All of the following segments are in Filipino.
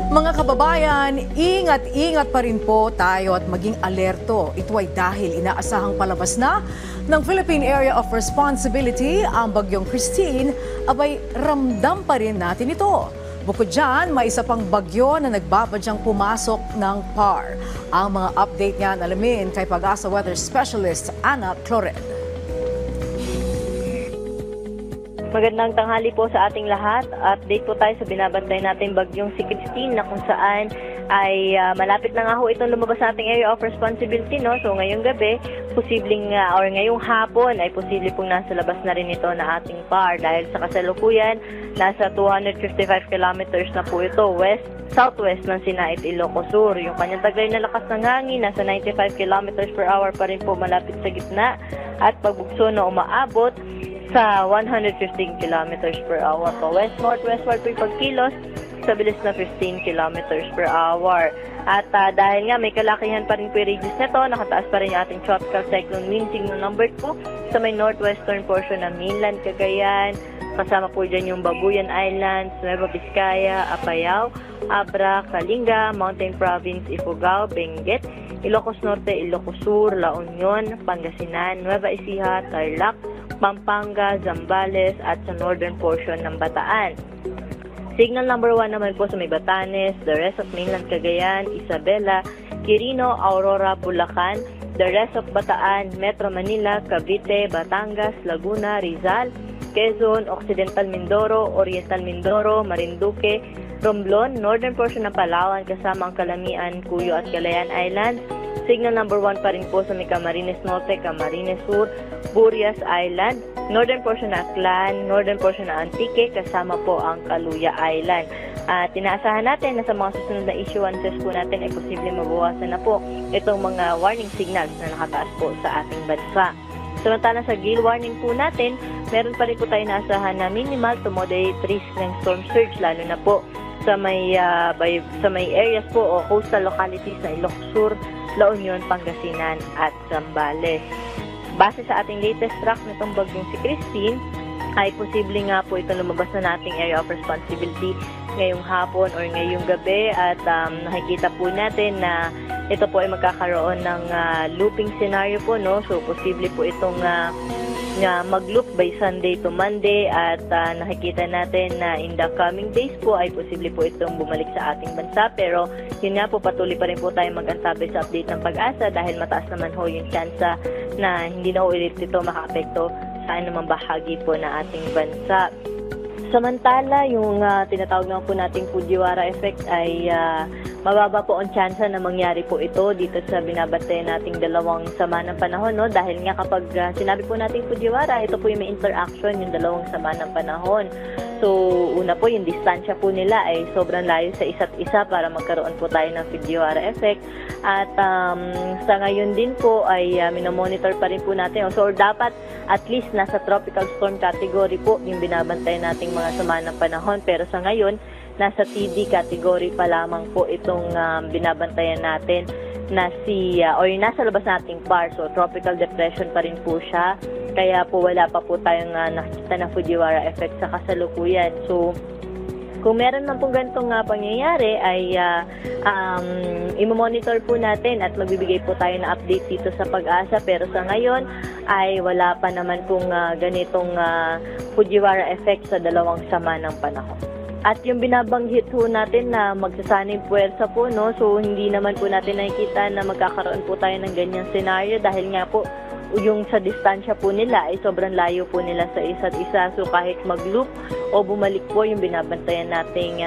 Mga kababayan, ingat-ingat pa rin po tayo at maging alerto. Ito ay dahil inaasahang palabas na ng Philippine Area of Responsibility ang bagyong Christine, abay ramdam pa rin natin ito. Bukod dyan, may isa pang bagyo na nagbabadyang pumasok ng PAR. Ang mga update niyan alamin kay Pag-asa Weather Specialist Ana Cloret. Magandang tanghali po sa ating lahat. Update po tayo sa binabantay natin bagyong si Christine na kung saan ay malapit na nga ho itong lumabas sa ating area of responsibility, no? So ngayong gabi, posibleng or ngayong hapon ay posible pong nasa labas na rin ito na ating PAR dahil sa kasalukuyan nasa 255 kilometers na po ito southwest ng Sinait, Ilocos Sur. Yung kanyang taglay na lakas ng hangin nasa 95 kilometers per hour pa rin po malapit sa gitna at pagbugso na umaabot sa 115 kilometers per hour po. West-northwestward po yung pagkilos sa bilis na 15 kilometers per hour. At dahil nga may kalakihan pa rin po yung radius nito, nakataas pa rin yung ating tropical cyclone wind signal number 2 sa may northwestern portion ng mainland Cagayan. Kasama po dyan yung Babuyan Islands, Nueva Vizcaya, Apayao, Abra, Kalinga, Mountain Province, Ifugao, Benguet, Ilocos Norte, Ilocos Sur, La Union, Pangasinan, Nueva Ecija, Tarlac, Pampanga, Zambales at sa northern portion ng Bataan. Signal number 1 naman po sa may Batanes, the rest of mainland Cagayan, Isabela, Quirino, Aurora, Bulacan, the rest of Bataan, Metro Manila, Cavite, Batangas, Laguna, Rizal, Quezon, Occidental Mindoro, Oriental Mindoro, Marinduque, Romblon, northern portion ng Palawan kasama ang Calamian, Cuyo at Calayan Islands. Signal number 1 pa rin po sa may Camarines Norte, Camarines Sur, Burias Island, northern portion ng Aklan, northern portion ng Antique, kasama po ang Kaluya Island. Tinaasahan natin na sa mga susunod na issuances po natin ay posible mabawasan na po itong mga warning signals na nakataas po sa ating bansa. Samantala sa gale warning po natin, meron pa rin po tayo naasahan na minimal to moderate risk ng storm surge, lalo na po sa may areas po o coastal localities na Ilocos Sur, La Union, Pangasinan at Zambales. Base sa ating latest track nitong bagyong si Christine, ay posible nga po itong lumabas na nating area of responsibility ngayong hapon or ngayong gabi at nakikita po natin na ito po ay magkakaroon ng looping scenario po, no? So posible po itong mag-loop by Sunday to Monday at nakikita natin na in the coming days po ay posible po itong bumalik sa ating bansa, pero yun nga po, patuloy pa rin po tayo mag-antabay sa update ng Pag-asa dahil mataas naman ho yung tsansa na hindi na ho ulit ito makaapekto sa anumang bahagi po na ating bansa. Samantala, yung tinatawag naman po nating Fujiwara effect ay mababa po ang tsansa na mangyari po ito dito sa binabate nating dalawang sama ng panahon, no? Dahil nga kapag sinabi po nating Fujiwara, ito po yung may interaction yung dalawang sama ng panahon. So, una po, yung distansya po nila ay sobrang layo sa isa't isa para magkaroon po tayo ng Fujiwara effect. At sa ngayon din po ay minomonitor pa rin po natin. So, dapat at least nasa tropical storm category po yung binabantay nating mga sama ng panahon. Pero sa ngayon, nasa TD category pa lamang po itong binabantayan natin na or nasa labas nating PAR. So, tropical depression pa rin po siya. Kaya po wala pa po tayong nakikita na Fujiwara effect sa kasalukuyan. So, kung meron man pong ganitong pangyayari ay i-monitor po natin at magbibigay po tayo na update dito sa Pag-asa. Pero sa ngayon ay wala pa naman pong ganitong Fujiwara effect sa dalawang sama ng panahon. At yung binabanggit po natin na magsasanib puwersa po, no? So hindi naman po natin nakikita na magkakaroon po tayo ng ganyang scenario dahil nga po yung sa distansya po nila ay sobrang layo po nila sa isa't isa. So kahit mag-loop o bumalik po yung binabantayan nating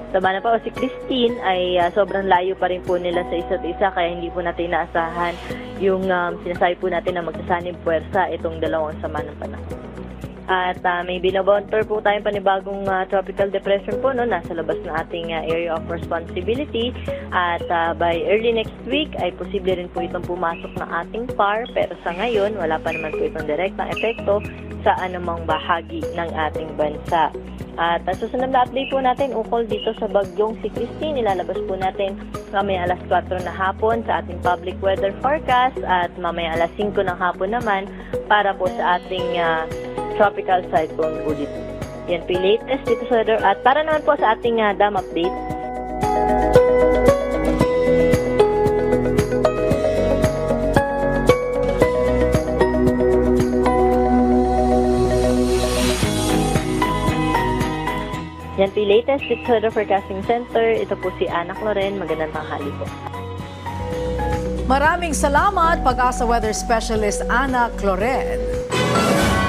sama na pa o si Christine ay sobrang layo pa rin po nila sa isa't isa, kaya hindi po natin naasahan yung sinasabi po natin na magsasanib puwersa itong dalawang sama ng panahon. At may binabontor po tayong panibagong tropical depression po, no? Nasa labas na ating area of responsibility. At by early next week ay posible rin po itong pumasok na ating PAR. Pero sa ngayon, wala pa naman po itong direktang epekto sa anumang bahagi ng ating bansa. At susunod na update po natin ukol dito sa bagyong si Christine. Ilalabas po natin mamaya alas 4 na hapon sa ating public weather forecast at mamaya alas 5 ng hapon naman para po sa ating tropical cyclone Bullet. Yan po yung latest dito sa weather. At para naman po sa ating dam update, Yan po yung latest dito sa Forecasting Center. Ito po si Ana Cloren. Magandang tanghali po. Maraming salamat, Pag-asa Weather Specialist Ana Cloren.